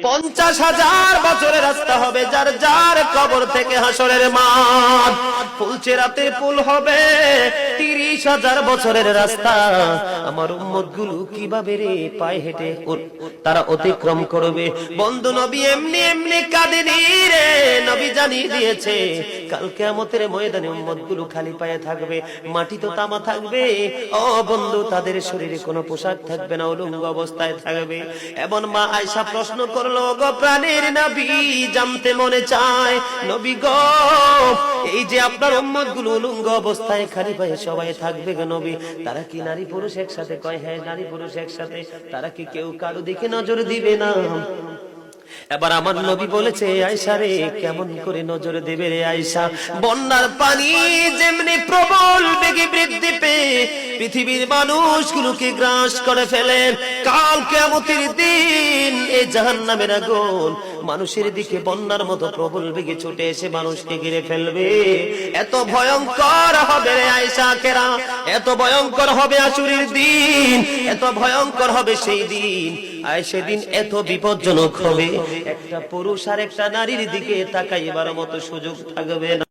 50,000 বছরের রাস্তা হবে, যার যার কবর থেকে হাসরের মাঠ। ফুলচেরাতে পুল হবে 30,000 বছরের রাস্তা। আমার উম্মত গুলো কিভাবে রে পায়ে হেঁটে তারা অতিক্রম করবে? বন্ধু নবী এমনি এমনি কাঁদেনি রে, নবী জানিয়ে দিয়েছে কাল কিয়ামতের ময়দানে উম্মত গুলো খালি পায়ে থাকবে, মাটি তো তামা থাকবে। ও বন্ধু, তাদের শরীরে কোনো পোশাক থাকবে না, উলঙ্গ অবস্থায় থাকবে। এবং মা আয়েশা প্রশ্ন করলো, গো প্রাণের নবী, জানতে মনে চায় নবী গো, এই যে আপনার উম্মত গুলো উলঙ্গ অবস্থায় খালি পায়ে সবাই থাকবে গো নবী, তারা কি নারী পুরুষ একসাথে? কয় হ্যাঁ, নারী পুরুষ একসাথে। তারা কি কেউ কারো দিকে নজর দিবে না? এবার আমার নবী বলেছে, আয়েশা রে, কেমন করে নজর দেবে রে আয়েশা? বন্যার পানি যেমনি প্রবল বেগে বৃদ্ধি পেয়ে পৃথিবীর মানুষগুলোকে গ্রাস করে ফেলে, কাল কিয়ামতের দিন এই জাহান্নামের আগুন মানুষের দিকে বন্যার মতো প্রবল বেগে ছুটে এসে মানুষকে ঘিরে ফেলবে। এত ভয়ঙ্কর হবে রে আয়েশা কেরা, এত ভয়ঙ্কর হবে আসুরের দিন, এত ভয়ঙ্কর হবে সেই দিন। আর সেদিন এত বিপজ্জনক হবে, একটা পুরুষ আর একটা নারীর দিকে তাকাইবার মতো সুযোগ থাকবে না।